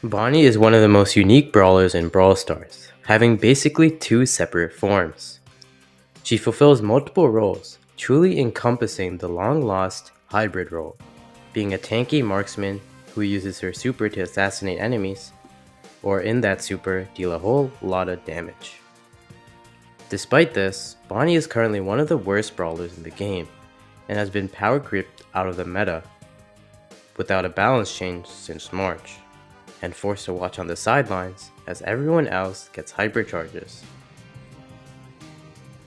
Bonnie is one of the most unique brawlers in Brawl Stars, having basically two separate forms. She fulfills multiple roles, truly encompassing the long-lost hybrid role, being a tanky marksman who uses her super to assassinate enemies, or in that super, deal a whole lot of damage. Despite this, Bonnie is currently one of the worst brawlers in the game, and has been power creeped out of the meta without a balance change since March, and forced to watch on the sidelines as everyone else gets hypercharges.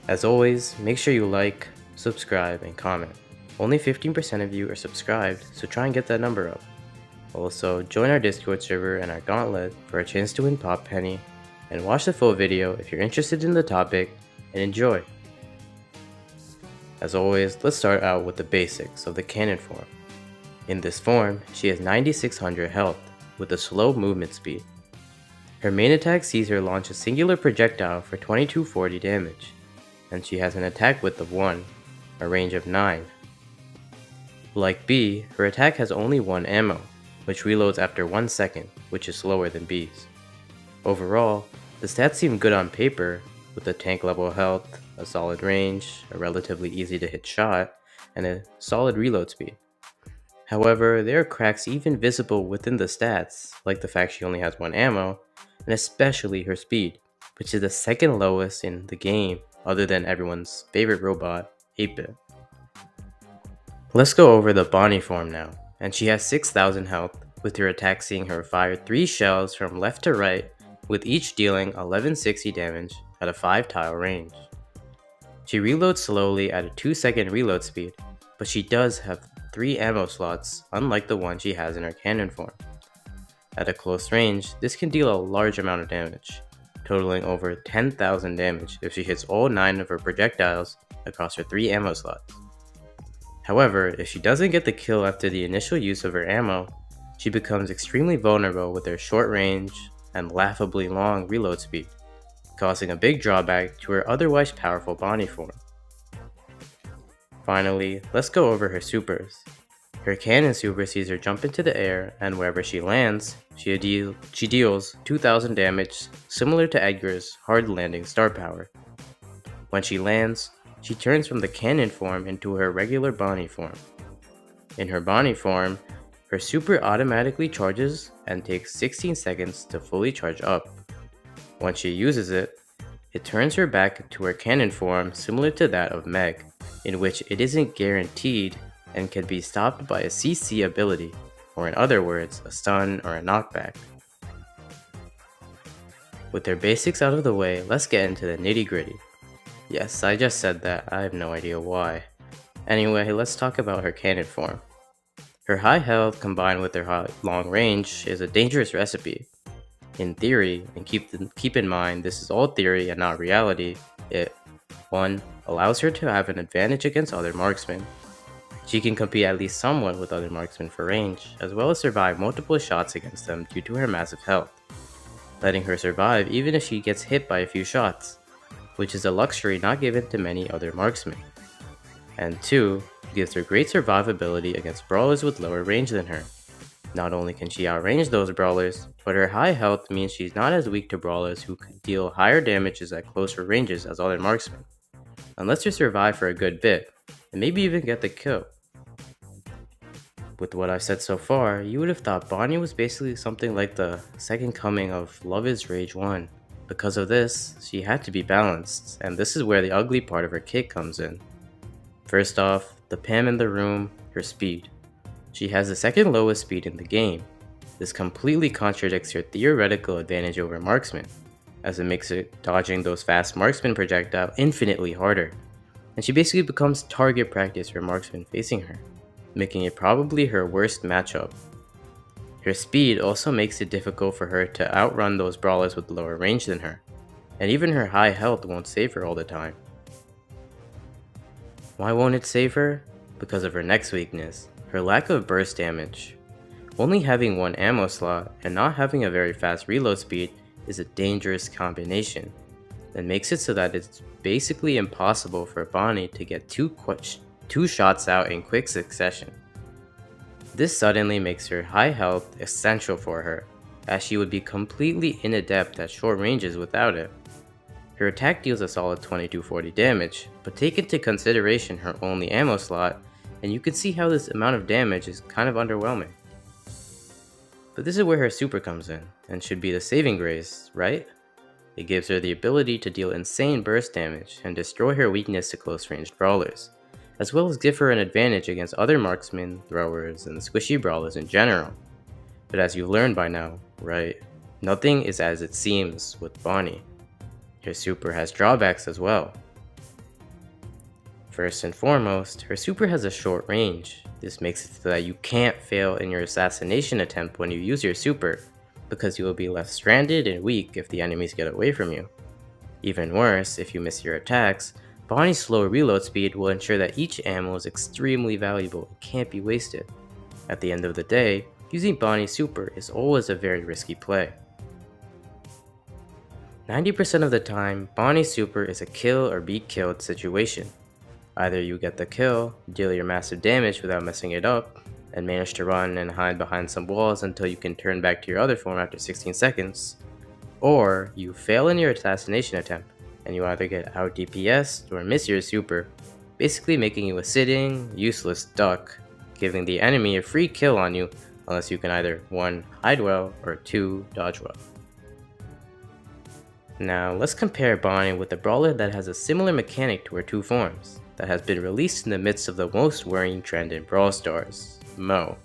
As always, make sure you like, subscribe, and comment. Only 15% of you are subscribed, so try and get that number up. Also, join our Discord server and our gauntlet for a chance to win Pop Penny, and watch the full video if you're interested in the topic, and enjoy! As always, let's start out with the basics of the cannon form. In this form, she has 9600 health, with a slow movement speed. Her main attack sees her launch a singular projectile for 2240 damage, and she has an attack width of 1, a range of 9. Like B, her attack has only 1 ammo, which reloads after 1 second, which is slower than B's. Overall, the stats seem good on paper, with a tank level health, a solid range, a relatively easy to hit shot, and a solid reload speed. However, there are cracks even visible within the stats, like the fact she only has 1 ammo, and especially her speed, which is the second lowest in the game other than everyone's favorite robot, 8-Bit. Let's go over the Bonnie form now, and she has 6000 health, with her attack seeing her fire 3 shells from left to right, with each dealing 1160 damage at a 5 tile range. She reloads slowly at a 2-second reload speed, but she does have 3 ammo slots, unlike the one she has in her cannon form. At a close range, this can deal a large amount of damage, totaling over 10,000 damage if she hits all 9 of her projectiles across her 3 ammo slots. However, if she doesn't get the kill after the initial use of her ammo, she becomes extremely vulnerable with her short range and laughably long reload speed, causing a big drawback to her otherwise powerful Bonnie form. Finally, let's go over her supers. Her cannon super sees her jump into the air, and wherever she lands, she deals 2000 damage, similar to Edgar's hard landing star power. When she lands, she turns from the cannon form into her regular Bonnie form. In her Bonnie form, her super automatically charges and takes 16 seconds to fully charge up. Once she uses it, it turns her back to her cannon form similar to that of Meg, in which it isn't guaranteed and can be stopped by a CC ability, or in other words, a stun or a knockback. With their basics out of the way, let's get into the nitty gritty. Yes, I just said that, I have no idea why. Anyway, let's talk about her cannon form. Her high health combined with her long range is a dangerous recipe. In theory, and keep in mind this is all theory and not reality, it 1. Allows her to have an advantage against other marksmen. She can compete at least somewhat with other marksmen for range, as well as survive multiple shots against them due to her massive health, letting her survive even if she gets hit by a few shots, which is a luxury not given to many other marksmen. And 2. Gives her great survivability against brawlers with lower range than her. Not only can she outrange those brawlers, but her high health means she's not as weak to brawlers who could deal higher damages at closer ranges as other marksmen, and lets her survive for a good bit, and maybe even get the kill. With what I've said so far, you would have thought Bonnie was basically something like the second coming of Love is Rage 1. Because of this, she had to be balanced, and this is where the ugly part of her kit comes in. First off, the Pam in the room, her speed. She has the second lowest speed in the game. This completely contradicts her theoretical advantage over marksmen, as it makes it dodging those fast marksman projectiles infinitely harder, and she basically becomes target practice for marksmen facing her, making it probably her worst matchup. Her speed also makes it difficult for her to outrun those brawlers with lower range than her, and even her high health won't save her all the time. Why won't it save her? Because of her next weakness, her lack of burst damage. Only having 1 ammo slot and not having a very fast reload speed is a dangerous combination, and makes it so that it's basically impossible for Bonnie to get two shots out in quick succession. This suddenly makes her high health essential for her, as she would be completely inadept at short ranges without it. Her attack deals a solid 2240 damage, but take into consideration her only ammo slot, and you can see how this amount of damage is kind of underwhelming. But this is where her super comes in, and should be the saving grace, right? It gives her the ability to deal insane burst damage and destroy her weakness to close-ranged brawlers, as well as give her an advantage against other marksmen, throwers, and squishy brawlers in general. But as you've learned by now, right, nothing is as it seems with Bonnie. Her super has drawbacks as well. First and foremost, her super has a short range. This makes it so that you can't fail in your assassination attempt when you use your super, because you will be left stranded and weak if the enemies get away from you. Even worse, if you miss your attacks, Bonnie's slow reload speed will ensure that each ammo is extremely valuable and can't be wasted. At the end of the day, using Bonnie's super is always a very risky play. 90% of the time, Bonnie's super is a kill or be killed situation. Either you get the kill, deal your massive damage without messing it up, and manage to run and hide behind some walls until you can turn back to your other form after 16 seconds, or you fail in your assassination attempt, and you either get out DPS'd or miss your super, basically making you a sitting, useless duck, giving the enemy a free kill on you unless you can either 1. Hide well, or 2. Dodge well. Now let's compare Bonnie with a brawler that has a similar mechanic to her two forms, that has been released in the midst of the most worrying trend in Brawl Stars, Mo.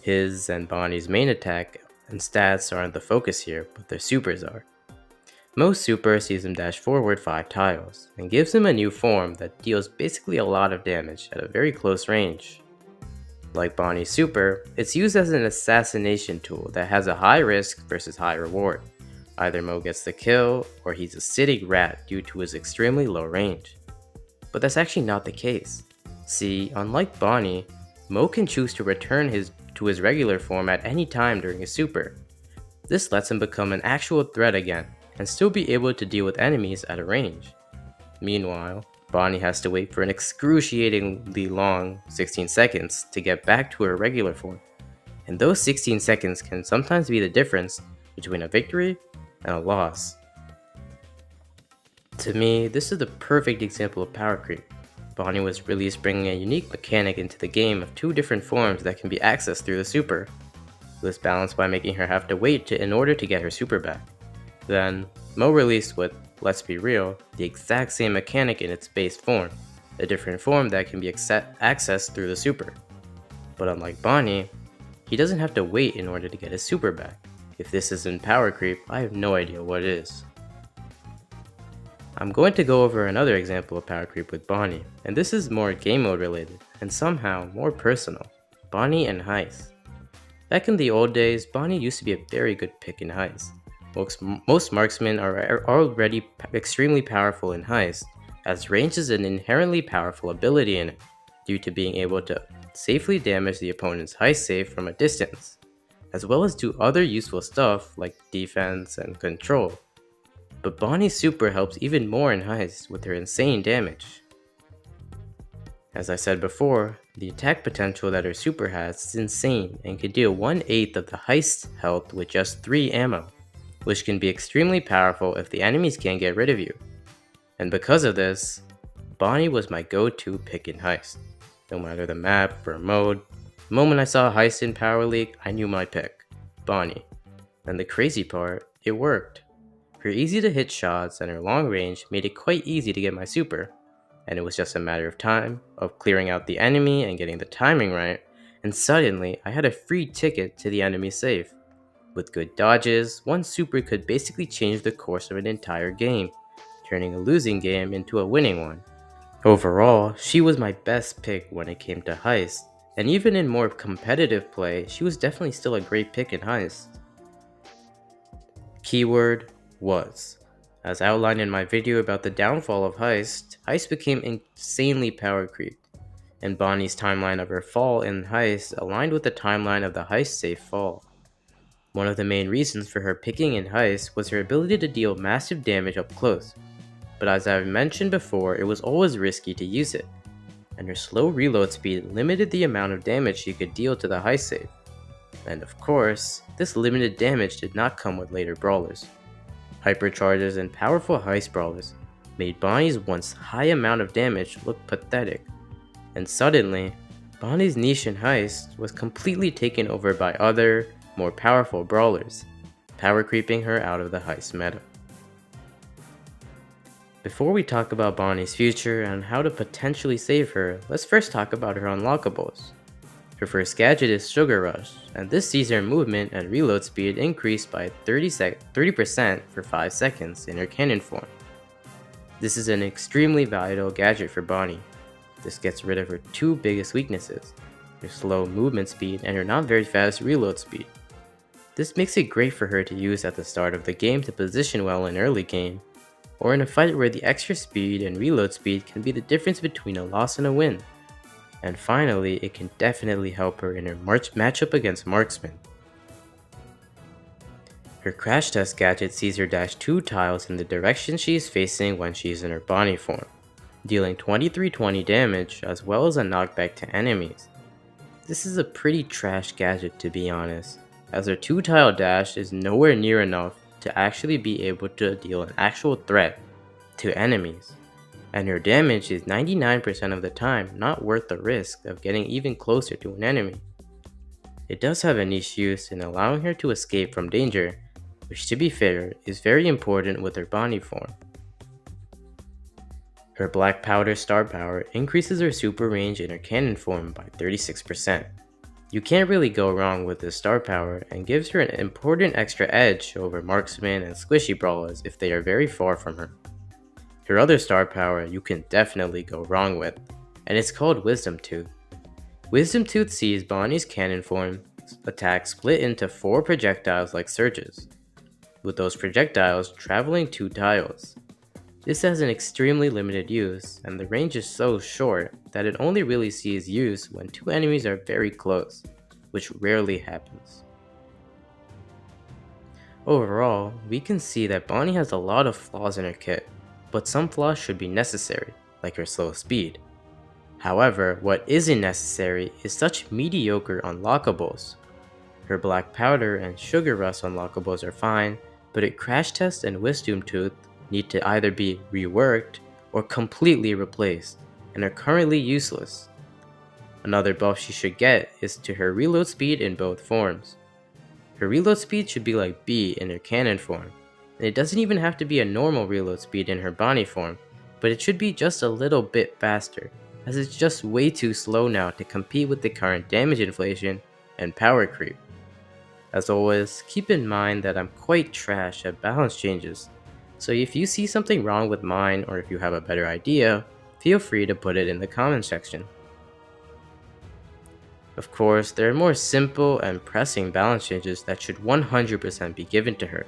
His and Bonnie's main attack and stats aren't the focus here, but their supers are. Mo's super sees him dash forward 5 tiles, and gives him a new form that deals basically a lot of damage at a very close range. Like Bonnie's super, it's used as an assassination tool that has a high risk versus high reward. Either Mo gets the kill, or he's a sitting rat due to his extremely low range. But that's actually not the case. See, unlike Bonnie, Mo can choose to return to his regular form at any time during his super. This lets him become an actual threat again, and still be able to deal with enemies at a range. Meanwhile, Bonnie has to wait for an excruciatingly long 16 seconds to get back to her regular form, and those 16 seconds can sometimes be the difference between a victory and a loss. To me, this is the perfect example of power creep. Bonnie was released bringing a unique mechanic into the game of 2 different forms that can be accessed through the super. It was balanced by making her have to wait in order to get her super back. Then, Mo released with, let's be real, the exact same mechanic in its base form, a different form that can be accessed through the super. But unlike Bonnie, he doesn't have to wait in order to get his super back. If this isn't power creep, I have no idea what is. I'm going to go over another example of power creep with Bonnie, and this is more game mode related, and somehow more personal. Bonnie and Heist. Back in the old days, Bonnie used to be a very good pick in Heist. Most marksmen are already extremely powerful in Heist, as range is an inherently powerful ability in it, due to being able to safely damage the opponent's Heist save from a distance, as well as do other useful stuff like defense and control. But Bonnie's super helps even more in Heist with her insane damage. As I said before, the attack potential that her super has is insane and can deal 1/8 of the Heist health with just 3 ammo, which can be extremely powerful if the enemies can't get rid of you. And because of this, Bonnie was my go-to pick in Heist. No matter the map or mode, the moment I saw Heist in Power League, I knew my pick, Bonnie. And the crazy part, it worked. Her easy to hit shots and her long range made it quite easy to get my super, and it was just a matter of time, of clearing out the enemy and getting the timing right, and suddenly I had a free ticket to the enemy safe. With good dodges, one super could basically change the course of an entire game, turning a losing game into a winning one. Overall, she was my best pick when it came to Heist, and even in more competitive play, she was definitely still a great pick in Heist. Keyword was. As outlined in my video about the downfall of Heist, Heist became insanely power creeped, and Bonnie's timeline of her fall in Heist aligned with the timeline of the Heist safe fall. One of the main reasons for her picking in Heist was her ability to deal massive damage up close, but as I've mentioned before, it was always risky to use it, and her slow reload speed limited the amount of damage she could deal to the Heist save. And of course, this limited damage did not come with later brawlers. Hypercharges and powerful heist brawlers made Bonnie's once high amount of damage look pathetic, and suddenly, Bonnie's niche in Heist was completely taken over by other, more powerful brawlers, power creeping her out of the Heist meta. Before we talk about Bonnie's future and how to potentially save her, let's first talk about her unlockables. Her first gadget is Sugar Rush, and this sees her movement and reload speed increased by 30% for 5 seconds in her cannon form. This is an extremely valuable gadget for Bonnie. This gets rid of her two biggest weaknesses, her slow movement speed and her not very fast reload speed. This makes it great for her to use at the start of the game to position well in early game, or in a fight where the extra speed and reload speed can be the difference between a loss and a win. And finally, it can definitely help her in her matchup against marksmen. Her crash test gadget sees her dash 2 tiles in the direction she is facing when she is in her Bonnie form, dealing 2320 damage as well as a knockback to enemies. This is a pretty trash gadget to be honest, as her 2 tile dash is nowhere near enough to actually be able to deal an actual threat to enemies, and her damage is 99% of the time not worth the risk of getting even closer to an enemy. It does have a niche use in allowing her to escape from danger, which to be fair is very important with her Bonnie form. Her Black Powder Star Power increases her super range in her cannon form by 36%. You can't really go wrong with this star power and gives her an important extra edge over marksmen and squishy brawlers if they are very far from her. Her other star power you can definitely go wrong with, and it's called Wisdom Tooth. Wisdom Tooth sees Bonnie's cannon form attack split into 4 projectiles like surges, with those projectiles traveling 2 tiles. This has an extremely limited use, and the range is so short that it only really sees use when 2 enemies are very close, which rarely happens. Overall, we can see that Bonnie has a lot of flaws in her kit, but some flaws should be necessary, like her slow speed. However, what isn't necessary is such mediocre unlockables. Her Black Powder and Sugar Rush unlockables are fine, but her Crash Test and Wisdom Tooth need to either be reworked or completely replaced, and are currently useless. Another buff she should get is to her reload speed in both forms. Her reload speed should be like B in her cannon form, and it doesn't even have to be a normal reload speed in her Bonnie form, but it should be just a little bit faster, as it's just way too slow now to compete with the current damage inflation and power creep. As always, keep in mind that I'm quite trash at balance changes, so if you see something wrong with mine or if you have a better idea, feel free to put it in the comment section. Of course, there are more simple and pressing balance changes that should 100% be given to her.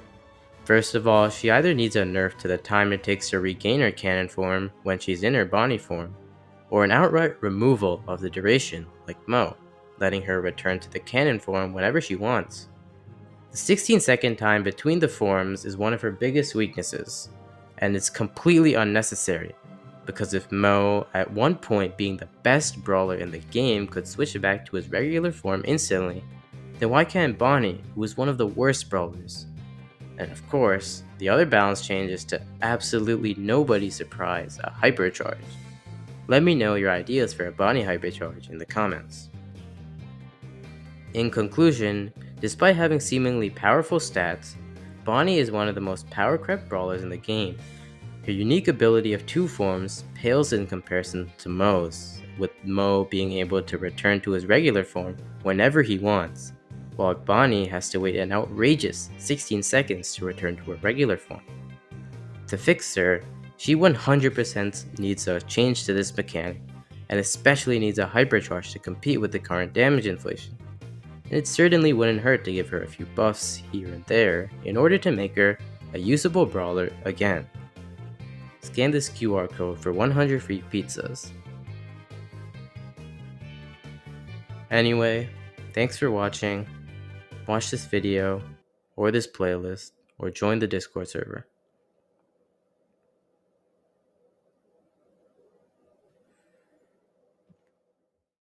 First of all, she either needs a nerf to the time it takes to regain her cannon form when she's in her Bonnie form, or an outright removal of the duration like Mo, letting her return to the cannon form whenever she wants. The 16-second time between the forms is one of her biggest weaknesses, and it's completely unnecessary, because if Mo, at one point being the best brawler in the game, could switch back to his regular form instantly, then why can't Bonnie, who is one of the worst brawlers? And of course, the other balance change is to absolutely nobody's surprise, a hypercharge. Let me know your ideas for a Bonnie hypercharge in the comments. In conclusion, despite having seemingly powerful stats, Bonnie is one of the most power-crept brawlers in the game. Her unique ability of 2 forms pales in comparison to Mo's, with Mo being able to return to his regular form whenever he wants, while Bonnie has to wait an outrageous 16 seconds to return to her regular form. To fix her, she 100% needs a change to this mechanic, and especially needs a hypercharge to compete with the current damage inflation. And it certainly wouldn't hurt to give her a few buffs here and there in order to make her a usable brawler again. Scan this QR code for 100 free pizzas. Anyway, thanks for watching. Watch this video, or this playlist, or join the Discord server.